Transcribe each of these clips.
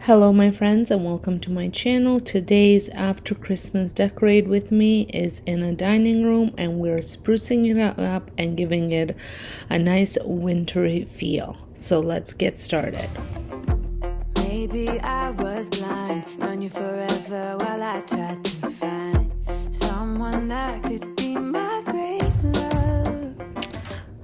Hello my friends and welcome to my channel. Today's after Christmas decorate with me is in a dining room and we're sprucing it up and giving it a nice wintry feel. So let's get started. Maybe I was blind, known you forever while I tried to find someone that could be my great love.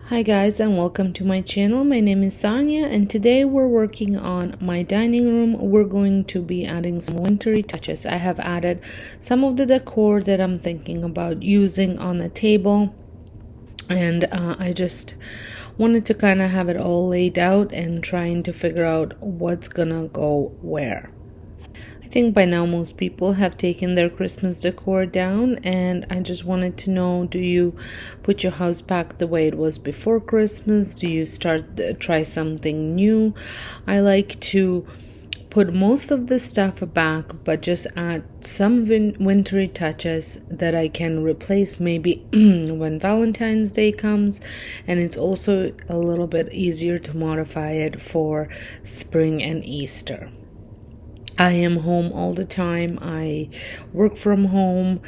Hi guys and welcome to my channel. My name is Sonja and today we're working on my dining room. We're going to be adding some wintry touches. I have added some of the decor that I'm thinking about using on the table, and I just wanted to kind of have it all laid out and trying to figure out what's gonna go where. I think by now most people have taken their Christmas decor down, and I just wanted to know, do you put your house back the way it was before Christmas? Do you try something new? I like to put most of the stuff back but just add some wintry touches that I can replace maybe when Valentine's Day comes, and it's also a little bit easier to modify it for spring and Easter. I am home all the time. I work from home.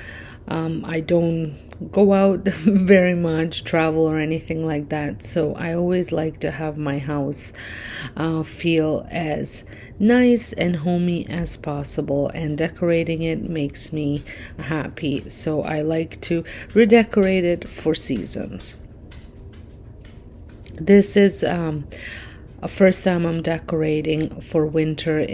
I don't go out very much, travel or anything like that. So I always like to have my house feel as nice and homey as possible, and decorating it makes me happy. So I like to redecorate it for seasons. This is a first time I'm decorating for winter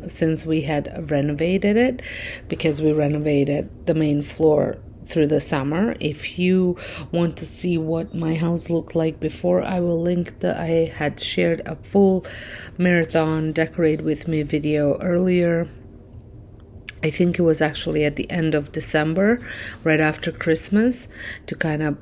since we had renovated it, because we renovated the main floor through the summer. If you want to see what my house looked like before, I will link I had shared a full marathon decorate with me video earlier. I think it was actually at the end of December, right after Christmas, to kind of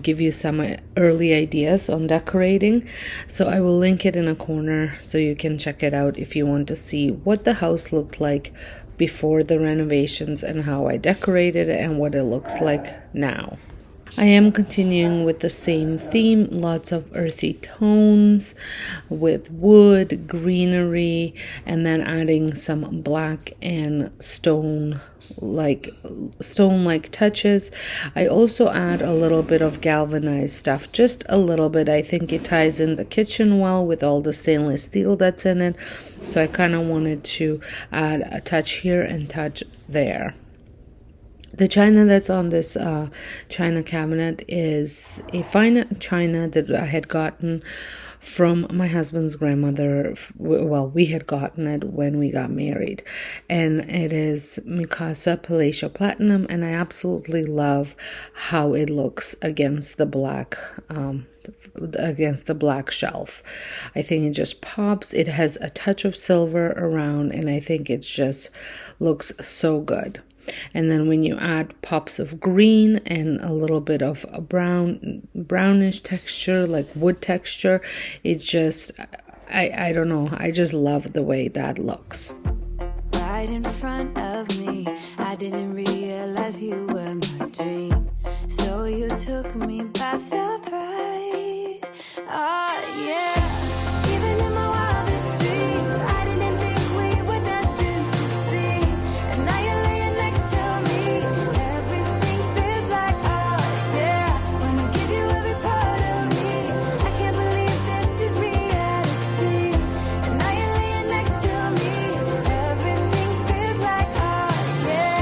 give you some early ideas on decorating. So I will link it in a corner so you can check it out if you want to see what the house looked like before the renovations and how I decorated it and what it looks like now. I am continuing with the same theme, lots of earthy tones with wood, greenery, and then adding some black and stone-like touches. I also add a little bit of galvanized stuff, just a little bit. I think it ties in the kitchen well with all the stainless steel that's in it. So I kind of wanted to add a touch here and touch there. The china that's on this china cabinet is a fine china that I had gotten from my husband's grandmother. Well, we had gotten it when we got married, and it is Mikasa Palatial Platinum, and I absolutely love how it looks against the black shelf. I think it just pops. It has a touch of silver around, and I think it just looks so good. And then when you add pops of green and a little bit of a brownish texture, like wood texture, it just, I don't know, I just love the way that looks. Right in front of me, I didn't realize you were my dream, so you took me by surprise. Oh yeah, even in my wildest dreams, I didn't think we were destined to be, and now you're laying next to me. Everything feels like, oh yeah, when I give you every part of me. I can't believe this is reality, and now you're laying next to me. Everything feels like, oh yeah.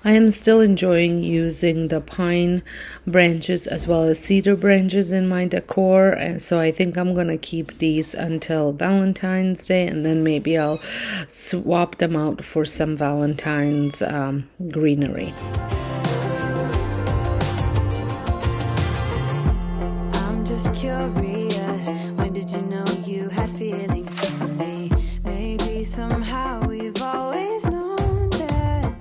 I am still enjoying using the pine branches as well as cedar branches in my decor, and so I think I'm gonna keep these until Valentine's Day, and then maybe I'll swap them out for some Valentine's greenery. I'm just curious, when did you know you had feelings for me? Maybe somehow we've always known that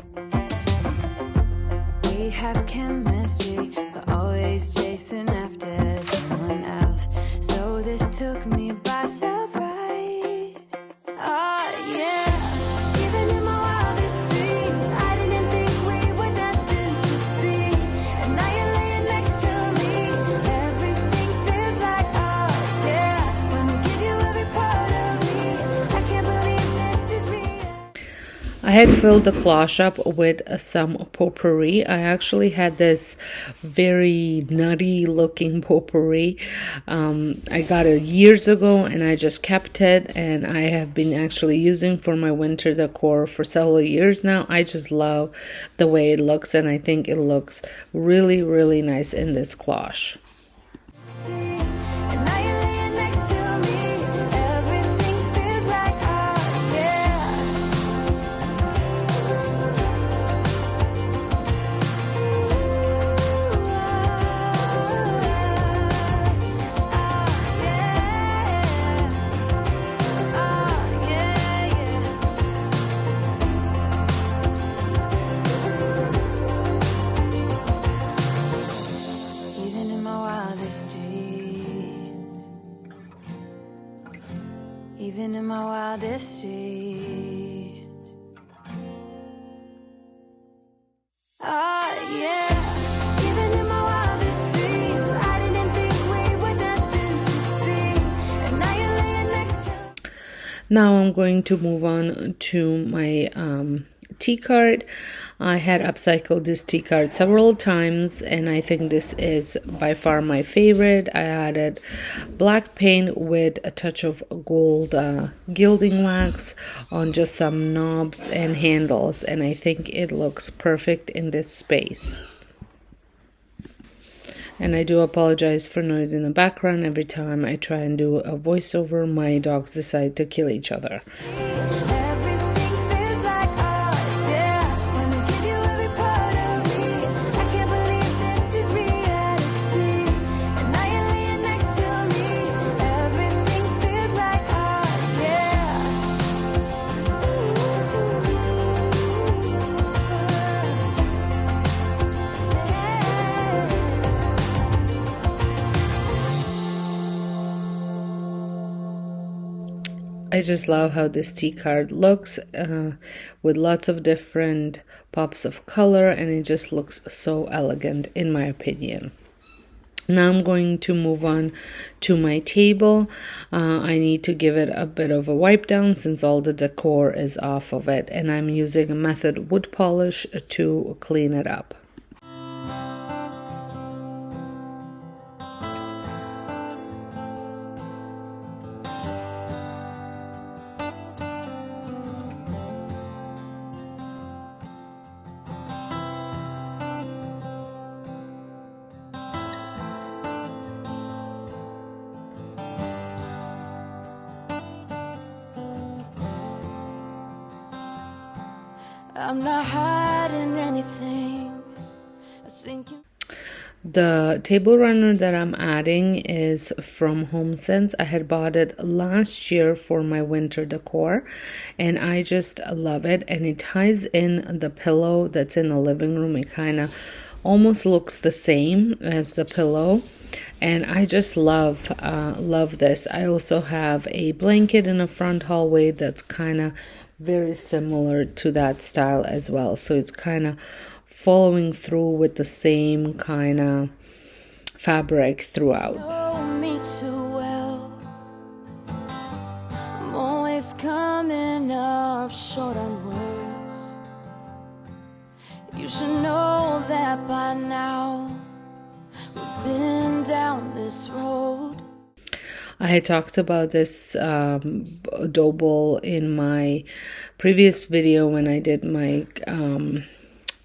we have chemistry, but always chasing after someone else. So this took me by surprise. Oh yeah, even in my wildest dreams, I didn't think we were destined to be, and now you're laying next to me. I had filled the cloche up with some potpourri. I actually had this very nutty looking potpourri. I got it years ago and I just kept it, and I have been actually using for my winter decor for several years now. I just love the way it looks, and I think it looks really, really nice in this cloche. Even in my wildest dreams. Oh yeah, even in my wildest dreams, I didn't think we were destined to be. And now you're laying next to. Now I'm going to move on to my tea card. I had upcycled this tea card several times, and I think this is by far my favorite. I added black paint with a touch of gold gilding wax on just some knobs and handles, and I think it looks perfect in this space. And I do apologize for noise in the background. Every time I try and do a voiceover, my dogs decide to kill each other. I just love how this tea card looks with lots of different pops of color, and it just looks so elegant in my opinion. Now I'm going to move on to my table. I need to give it a bit of a wipe down since all the decor is off of it, and I'm using a Method wood polish to clean it up. I'm not hiding anything. I think you. The table runner that I'm adding is from HomeSense. I had bought it last year for my winter decor, and I just love it. And it ties in the pillow that's in the living room. It kind of almost looks the same as the pillow, and I just love this. I also have a blanket in the front hallway that's kind of very similar to that style as well, so it's kind of following through with the same kind of fabric throughout. Know me too well. I'm always coming up short on words. You should know that by now. We've been down this road. I had talked about this dough bowl in my previous video when I did my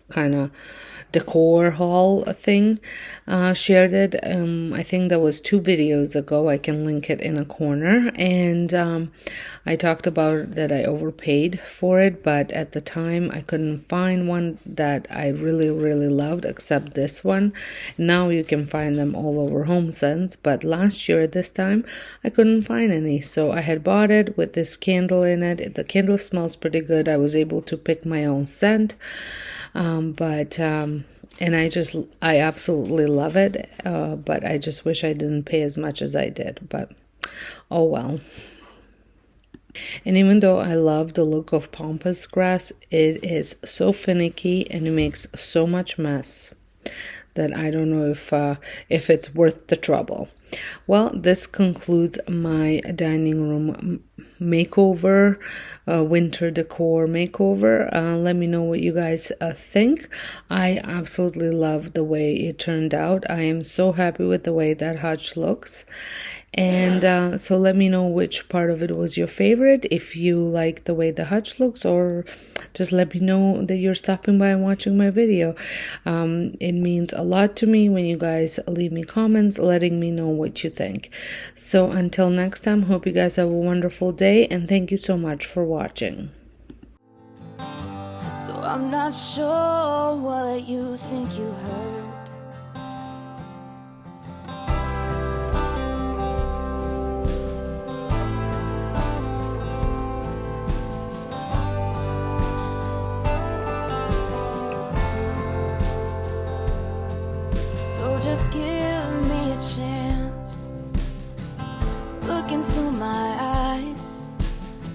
kind of decor haul thing, shared it. I think that was 2 videos ago. I can link it in a corner, and I talked about that I overpaid for it, but at the time I couldn't find one that I really loved except this one. Now you can find them all over HomeSense, but last year at this time I couldn't find any, so I had bought it with this candle in it. The candle smells pretty good. I was able to pick my own scent, and I absolutely love it, but I just wish I didn't pay as much as I did, but oh well. And even though I love the look of pampas grass, it is so finicky and it makes so much mess that I don't know if it's worth the trouble. Well, this concludes my dining room makeover, winter decor makeover. Let me know what you guys think. I absolutely love the way it turned out. I am so happy with the way that hutch looks. And so let me know which part of it was your favorite, if you like the way the hutch looks, or just let me know that you're stopping by and watching my video. It means a lot to me when you guys leave me comments letting me know what you think. So until next time, hope you guys have a wonderful day, and thank you so much for watching. So I'm not sure what you think you heard. Just give me a chance. Look into my eyes.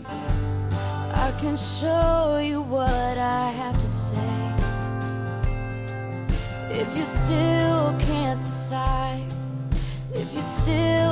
I can show you what I have to say. If you still can't decide, if you still